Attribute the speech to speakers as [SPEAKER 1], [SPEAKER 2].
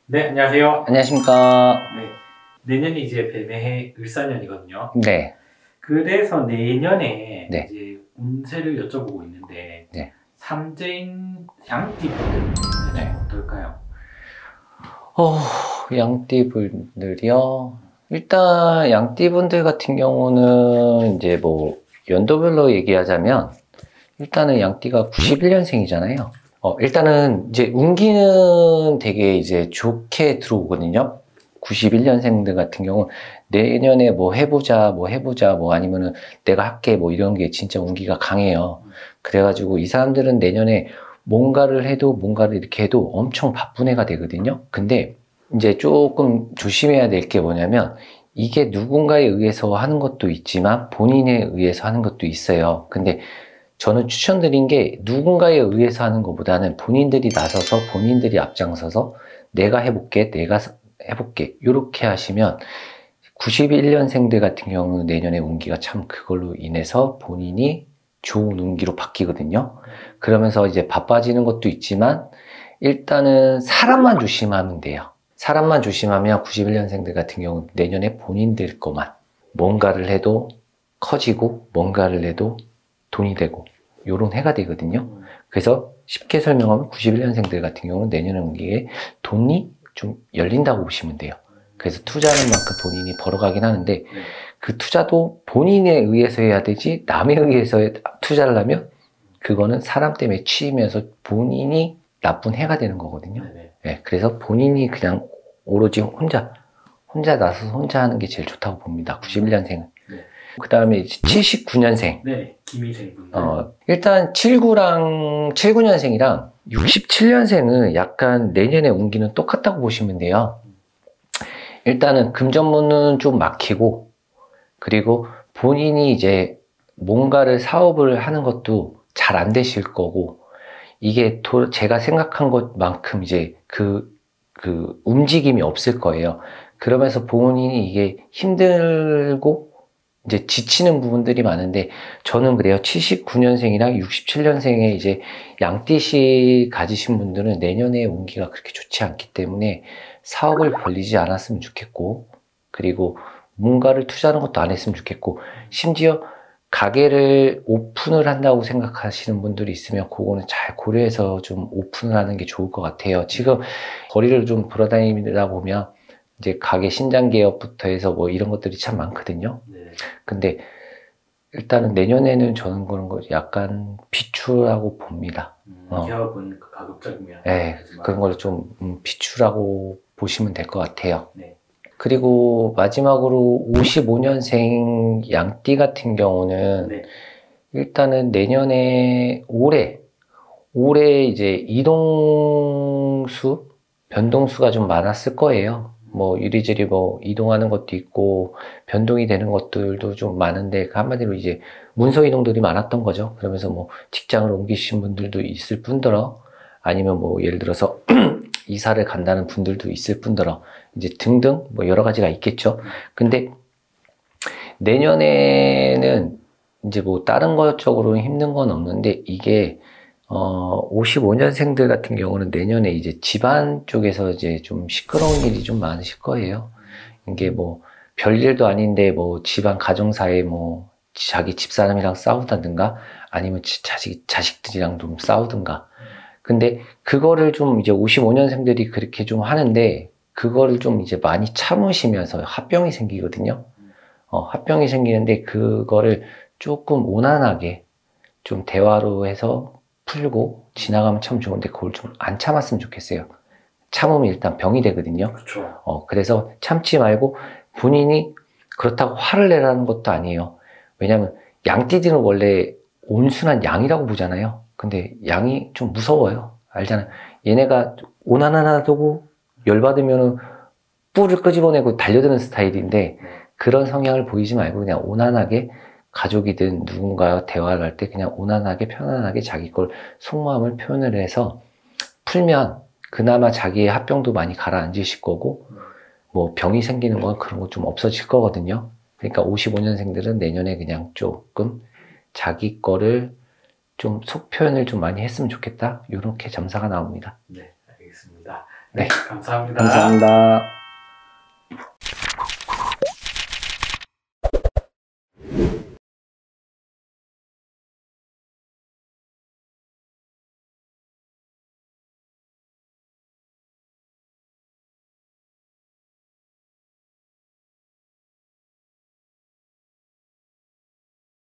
[SPEAKER 1] 네, 안녕하세요.
[SPEAKER 2] 안녕하십니까.
[SPEAKER 1] 네, 내년이 이제 뱀의 을사년이거든요.
[SPEAKER 2] 네.
[SPEAKER 1] 그래서 내년에
[SPEAKER 2] 네.
[SPEAKER 1] 이제 운세를 여쭤보고 있는데,
[SPEAKER 2] 네.
[SPEAKER 1] 삼재인 양띠분들은
[SPEAKER 2] 네.
[SPEAKER 1] 어떨까요?
[SPEAKER 2] 양띠분들이요. 일단 양띠분들 같은 경우는 이제 뭐 연도별로 얘기하자면 일단은 양띠가 91년생이잖아요. 일단은 이제 운기는 되게 이제 좋게 들어오거든요. 91년생들 같은 경우 내년에 뭐 해보자 뭐 아니면은 내가 할게 뭐 이런 게 진짜 운기가 강해요. 그래가지고 이 사람들은 내년에 뭔가를 이렇게 해도 엄청 바쁜 애가 되거든요. 근데 이제 조금 조심해야 될 게 뭐냐면 이게 누군가에 의해서 하는 것도 있지만 본인에 의해서 하는 것도 있어요. 근데 저는 추천드린 게 누군가에 의해서 하는 것보다는 본인들이 나서서 본인들이 앞장서서 내가 해볼게 이렇게 하시면 91년생들 같은 경우는 내년에 운기가 참 그걸로 인해서 본인이 좋은 운기로 바뀌거든요. 그러면서 이제 바빠지는 것도 있지만 일단은 사람만 조심하면 돼요. 사람만 조심하면 91년생들 같은 경우 내년에 본인들 것만 뭔가를 해도 커지고 뭔가를 해도 돈이 되고 요런 해가 되거든요. 그래서 쉽게 설명하면 91년생들 같은 경우는 내년 운기에 돈이 좀 열린다고 보시면 돼요. 그래서 투자하는 만큼 본인이 벌어가긴 하는데 그 투자도 본인에 의해서 해야 되지 남에 의해서 투자를 하면 그거는 사람 때문에 치이면서 본인이 나쁜 해가 되는 거거든요. 네, 그래서 본인이 그냥 오로지 혼자 나서서 혼자 하는 게 제일 좋다고 봅니다. 91년생은. 그 다음에 79년생.
[SPEAKER 1] 네, 김희생 분들.
[SPEAKER 2] 일단 79년생이랑 67년생은 약간 내년에 운기는 똑같다고 보시면 돼요. 일단은 금전문은 좀 막히고, 그리고 본인이 이제 뭔가를 사업을 하는 것도 잘 안 되실 거고, 이게 제가 생각한 것만큼 이제 그 움직임이 없을 거예요. 그러면서 본인이 이게 힘들고 이제 지치는 부분들이 많은데 저는 그래요. 79년생이랑 67년생의 이제 양띠씨 가지신 분들은 내년에 운기가 그렇게 좋지 않기 때문에 사업을 벌리지 않았으면 좋겠고 그리고 뭔가를 투자하는 것도 안 했으면 좋겠고 심지어 가게를 오픈을 한다고 생각하시는 분들이 있으면 그거는 잘 고려해서 좀 오픈을 하는 게 좋을 것 같아요. 지금 거리를 좀 돌아다니다 보면 이제 가게 신장 개업부터 해서 뭐 이런 것들이 참 많거든요. 근데 일단은 내년에는 저는 그런 거 약간 비추라고 봅니다.
[SPEAKER 1] 개업은 가급적이면.
[SPEAKER 2] 네, 그런 걸 좀 비추라고 보시면 될 것 같아요.
[SPEAKER 1] 네.
[SPEAKER 2] 그리고 마지막으로 55년생 양띠 같은 경우는
[SPEAKER 1] 네.
[SPEAKER 2] 일단은 내년에 올해 이제 이동수, 변동수가 좀 많았을 거예요. 뭐 이리저리 뭐 이동하는 것도 있고 변동이 되는 것들도 좀 많은데 그 한마디로 이제 문서 이동들이 많았던 거죠. 그러면서 뭐 직장을 옮기신 분들도 있을 뿐더러 아니면 뭐 예를 들어서 이사를 간다는 분들도 있을 뿐더러 이제 등등 뭐 여러 가지가 있겠죠. 근데 내년에는 이제 뭐 다른 것적으로는 힘든 건 없는데 이게 55년생들 같은 경우는 내년에 이제 집안 쪽에서 이제 좀 시끄러운 일이 좀 많으실 거예요. 이게 뭐 별일도 아닌데 뭐 집안 가정사에 뭐 자기 집사람이랑 싸우다든가 아니면 자식들이랑 좀 싸우든가. 근데 그거를 좀 이제 55년생들이 그렇게 좀 하는데 그거를 좀 이제 많이 참으시면서 합병이 생기거든요. 합병이 생기는데 그거를 조금 온화하게 좀 대화로 해서 풀고 지나가면 참 좋은데 그걸 좀 안 참았으면 좋겠어요. 참으면 일단 병이 되거든요.
[SPEAKER 1] 그렇죠.
[SPEAKER 2] 그래서 참지 말고 본인이 그렇다고 화를 내라는 것도 아니에요. 왜냐면 양띠들은 원래 온순한 양이라고 보잖아요. 근데 양이 좀 무서워요. 알잖아요. 얘네가 온화하다고 열받으면 뿔을 끄집어내고 달려드는 스타일인데 그런 성향을 보이지 말고 그냥 온화하게 가족이든 누군가와 대화를 할 때 그냥 온화하게 편안하게 자기 걸 속마음을 표현을 해서 풀면 그나마 자기의 합병도 많이 가라앉으실 거고 뭐 병이 생기는 건 그런 거 좀 없어질 거거든요. 그러니까 55년생들은 내년에 그냥 조금 자기 거를 좀 속 표현을 좀 많이 했으면 좋겠다. 이렇게 점사가 나옵니다.
[SPEAKER 1] 네, 알겠습니다. 감사합니다.
[SPEAKER 2] 감사합니다.